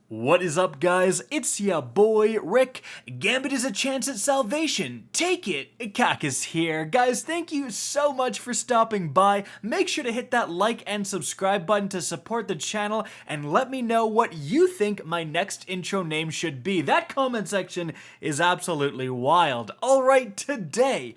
What is up, guys? It's ya boy, Rick. Gambit is a chance at salvation. Take it. Kakus here. Guys, thank you so much for stopping by. Make sure to hit that like and subscribe button to support the channel, and let me know what you think my next intro name should be. That comment section is absolutely wild. Alright, today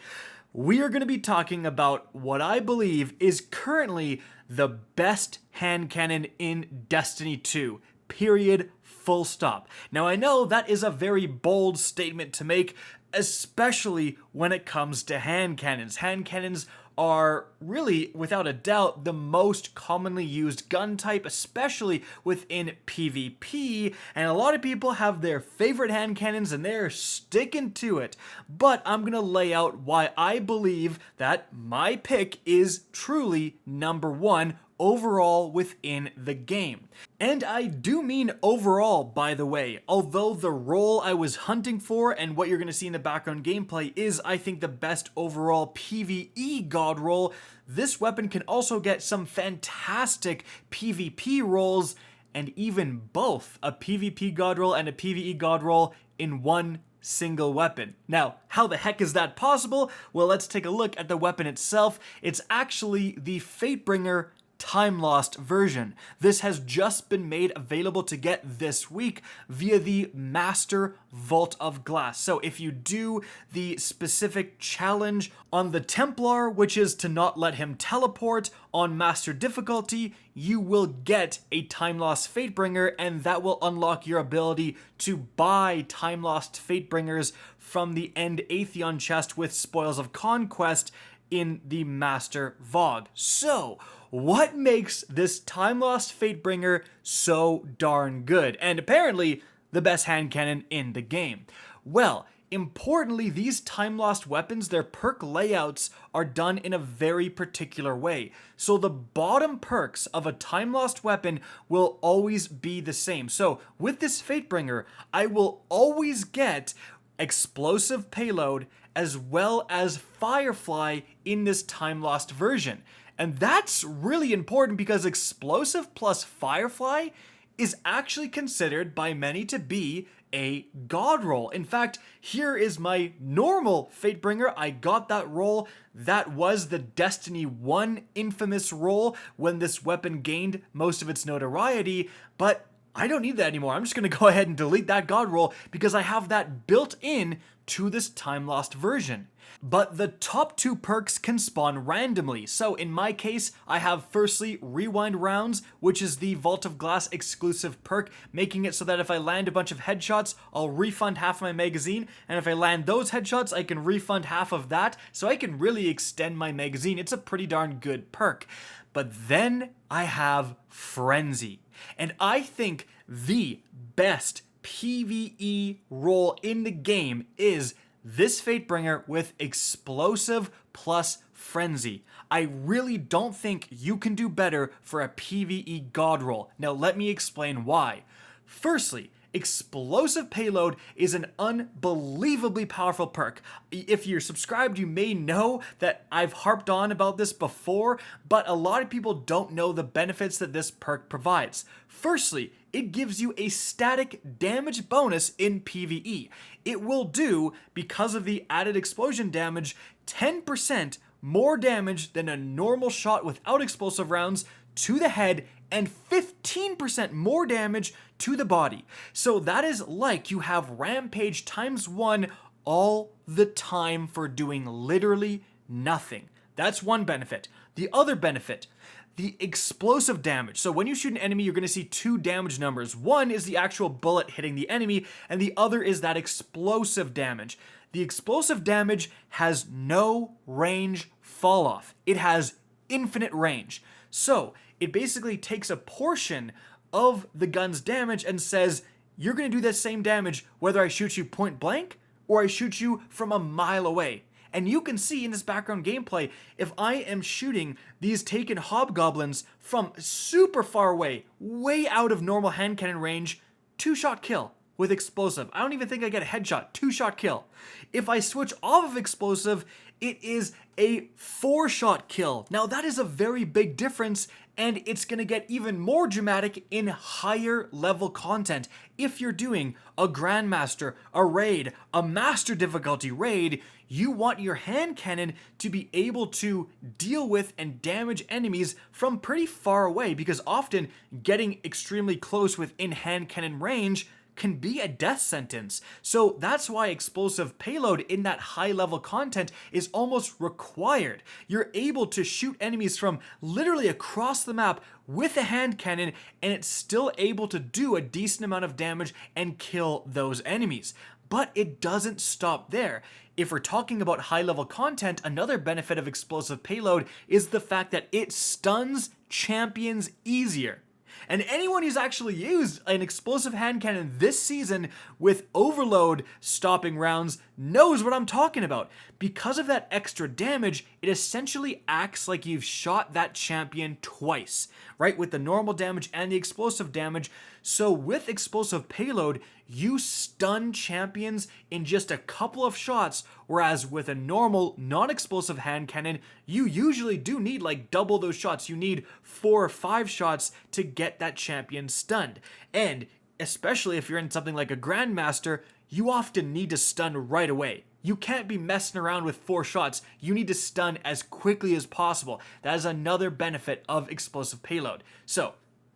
we are going to be talking about what I believe is currently the best hand cannon in Destiny 2. Period. Full stop. Now I know that is a very bold statement to make, especially when it comes to hand cannons. Hand cannons are really, without a doubt, the most commonly used gun type, especially within PvP, and a lot of people have their favorite hand cannons and they're sticking to it. But I'm gonna lay out why I believe that my pick is truly number one overall within the game. And I do mean overall, by the way, although the role I was hunting for and what you're going to see in the background gameplay is, I think, the best overall PvE god roll, this weapon can also get some fantastic PvP rolls, and even both a PvP god roll and a PvE god roll in one single weapon. Now, how the heck is that possible? Well, let's take a look at the weapon itself. It's actually the Fatebringer Timelost version. This has just been made available to get this week via the Master Vault of Glass. So if you do the specific challenge on the Templar, which is to not let him teleport on Master difficulty, you will get a Timelost Fatebringer, and that will unlock your ability to buy Timelost Fatebringers from the End Atheon chest with Spoils of Conquest in the Master VOG. So, what makes this Timelost Fatebringer so darn good, and apparently the best hand cannon in the game? Well, importantly, these Timelost weapons, their perk layouts are done in a very particular way. So the bottom perks of a Timelost weapon will always be the same. So with this Fatebringer, I will always get explosive payload as well as Firefly in this Timelost version. And that's really important because explosive plus Firefly is actually considered by many to be a god roll. In fact, here is my normal Fatebringer. I got that roll. That was the Destiny 1 infamous roll when this weapon gained most of its notoriety, but I don't need that anymore. I'm just going to go ahead and delete that god roll because I have that built in to this Timelost version. But the top two perks can spawn randomly. So in my case, I have firstly Rewind Rounds, which is the Vault of Glass exclusive perk, making it so that if I land a bunch of headshots, I'll refund half my magazine, and if I land those headshots, I can refund half of that, so I can really extend my magazine. It's a pretty darn good perk. But then I have Frenzy, and I think the best PvE role in the game is this Fatebringer with explosive plus Frenzy. I really don't think you can do better for a PvE god roll. Now let me explain why. Firstly, explosive payload is an unbelievably powerful perk. If you're subscribed, you may know that I've harped on about this before, but a lot of people don't know the benefits that this perk provides. Firstly, it gives you a static damage bonus in PvE. It will do, because of the added explosion damage, 10% more damage than a normal shot without explosive rounds to the head, and 15% more damage to the body. So that is like you have Rampage ×1 all the time for doing literally nothing. That's one benefit. The other benefit, the explosive damage. So when you shoot an enemy, you're going to see two damage numbers. One is the actual bullet hitting the enemy, and the other is that explosive damage. The explosive damage has no range fall off. It has infinite range. So it basically takes a portion of the gun's damage and says, you're going to do that same damage whether I shoot you point blank or I shoot you from a mile away. And you can see in this background gameplay, if I am shooting these taken hobgoblins from super far away, way out of normal hand cannon range, 2-shot kill with explosive. I don't even think I get a headshot, 2-shot kill. If I switch off of explosive, it is a 4-shot kill. Now that is a very big difference, and it's going to get even more dramatic in higher level content. If you're doing a Grandmaster, a raid, a Master difficulty raid, you want your hand cannon to be able to deal with and damage enemies from pretty far away, because often getting extremely close within hand cannon range can be a death sentence. So that's why explosive payload in that high level content is almost required. You're able to shoot enemies from literally across the map with a hand cannon, and it's still able to do a decent amount of damage and kill those enemies. But it doesn't stop there. If we're talking about high level content, another benefit of explosive payload is the fact that it stuns champions easier. And anyone who's actually used an explosive hand cannon this season with overload stopping rounds knows what I'm talking about. Because of that extra damage, it essentially acts like you've shot that champion twice, right? With the normal damage and the explosive damage. So with explosive payload, you stun champions in just a couple of shots, whereas with a normal non-explosive hand cannon, you usually do need like double those shots. You need 4 or 5 shots to get that champion stunned. And especially if you're in something like a Grandmaster, you often need to stun right away. You can't be messing around with 4 shots. You need to stun as quickly as possible. That is another benefit of explosive payload. So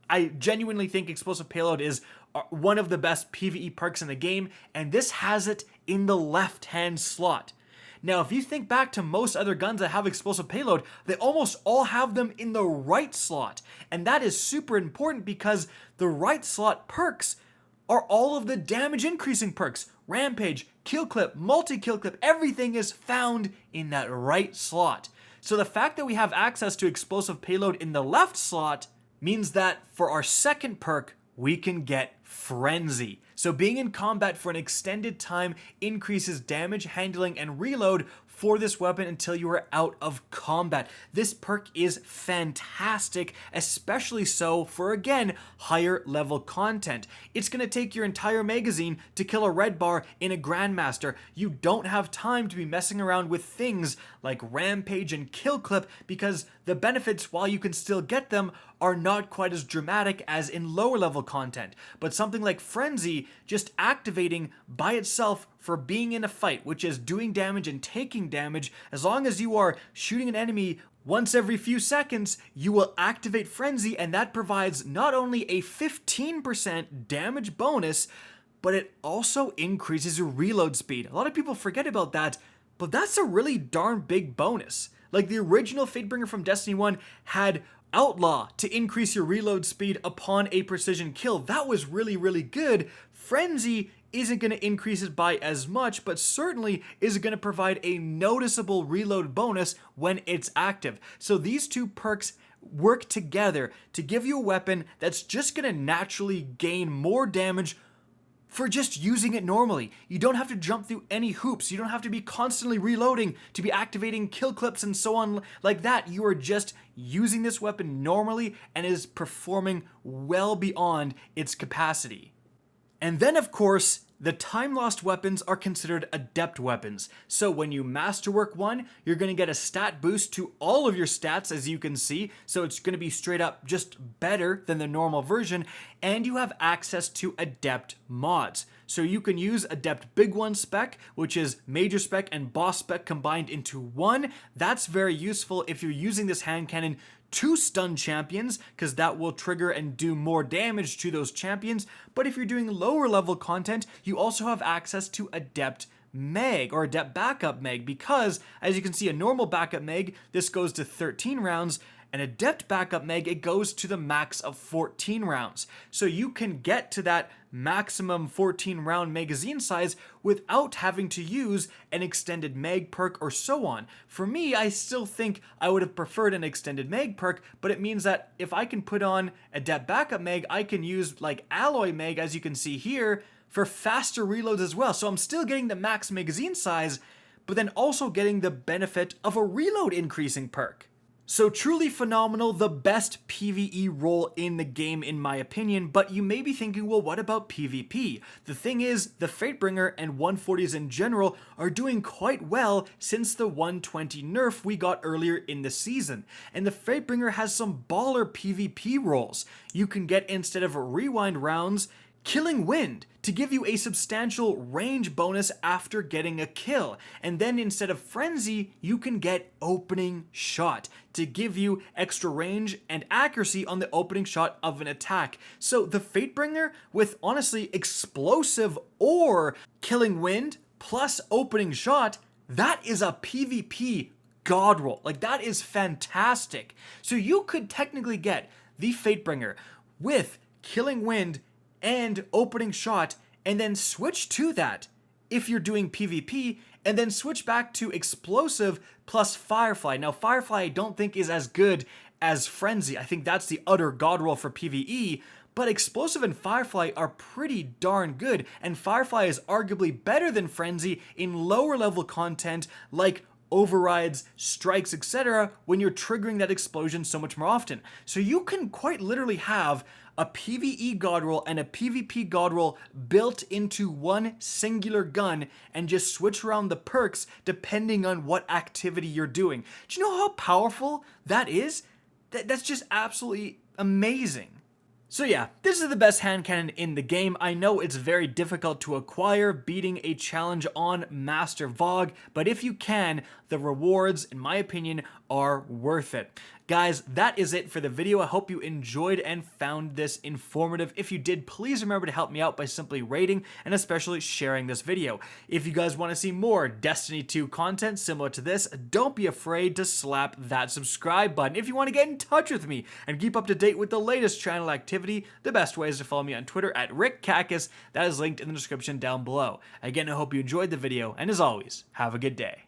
I genuinely think explosive payload is one of the best PvE perks in the game, and this has it in the left-hand slot. Now, if you think back to most other guns that have explosive payload, they almost all have them in the right slot. And that is super important because the right slot perks are all of the damage increasing perks. Rampage, kill clip, multi-kill clip, everything is found in that right slot. So the fact that we have access to explosive payload in the left slot means that for our second perk, we can get Frenzy. So being in combat for an extended time increases damage, handling, and reload for this weapon until you are out of combat. This perk is fantastic, especially so for, again, higher level content. It's going to take your entire magazine to kill a red bar in a Grandmaster. You don't have time to be messing around with things like Rampage and Kill Clip because the benefits, while you can still get them, are not quite as dramatic as in lower level content. But something like Frenzy just activating by itself for being in a fight, which is doing damage and taking damage, as long as you are shooting an enemy once every few seconds, you will activate Frenzy, and that provides not only a 15% damage bonus, but it also increases your reload speed. A lot of people forget about that, but that's a really darn big bonus. Like the original Fatebringer from Destiny 1 had Outlaw to increase your reload speed upon a precision kill. That was really, really good. Frenzy isn't going to increase it by as much, but certainly is going to provide a noticeable reload bonus when it's active. So these two perks work together to give you a weapon that's just going to naturally gain more damage for just using it normally. You don't have to jump through any hoops. You don't have to be constantly reloading to be activating kill clips and so on like that. You are just using this weapon normally and is performing well beyond its capacity. And then, of course, the Timelost weapons are considered Adept Weapons. So when you masterwork one, you're going to get a stat boost to all of your stats, as you can see. So it's going to be straight up just better than the normal version. And you have access to Adept mods. So you can use Adept Big One spec, which is Major spec and Boss spec combined into one. That's very useful if you're using this hand cannon to stun champions, because that will trigger and do more damage to those champions. But if you're doing lower level content, you also have access to Adept Mag or Adept Backup Mag, because as you can see, a normal backup mag, this goes to 13 rounds. An Adept Backup Mag, it goes to the max of 14 rounds. So you can get to that maximum 14 round magazine size without having to use an extended mag perk or so on. For me, I still think I would have preferred an extended mag perk, but it means that if I can put on Adept Backup Mag, I can use like Alloy Mag, as you can see here, for faster reloads as well. So I'm still getting the max magazine size, but then also getting the benefit of a reload increasing perk. So truly phenomenal, the best PvE role in the game in my opinion, but you may be thinking, well, what about PvP? The thing is, the Fatebringer and 140s in general are doing quite well since the 120 nerf we got earlier in the season, and the Fatebringer has some baller PvP roles. You can get, instead of rewind rounds, Killing Wind to give you a substantial range bonus after getting a kill. And then instead of Frenzy, you can get Opening Shot to give you extra range and accuracy on the opening shot of an attack. So the Fatebringer with honestly Explosive or Killing Wind plus Opening Shot, that is a PvP god roll. Like, that is fantastic. So you could technically get the Fatebringer with Killing Wind and Opening Shot, and then switch to that if you're doing PvP, and then switch back to Explosive plus Firefly. Now, Firefly I don't think is as good as Frenzy. I think that's the utter god roll for PvE, but Explosive and Firefly are pretty darn good, and Firefly is arguably better than Frenzy in lower level content like overrides, strikes, etc. when you're triggering that explosion so much more often. So you can quite literally have a PvE god roll and a PvP god roll built into one singular gun and just switch around the perks depending on what activity you're doing. Do you know how powerful that is? That's just absolutely amazing. So yeah, this is the best hand cannon in the game. I know it's very difficult to acquire, beating a challenge on Master Vogue, but if you can, the rewards, in my opinion, are worth it. Guys, that is it for the video. I hope you enjoyed and found this informative. If you did, please remember to help me out by simply rating and especially sharing this video. If you guys want to see more Destiny 2 content similar to this, don't be afraid to slap that subscribe button. If you want to get in touch with me and keep up to date with the latest channel activity, the best way is to follow me on Twitter at RickCacus. That is linked in the description down below. Again, I hope you enjoyed the video, and as always, have a good day.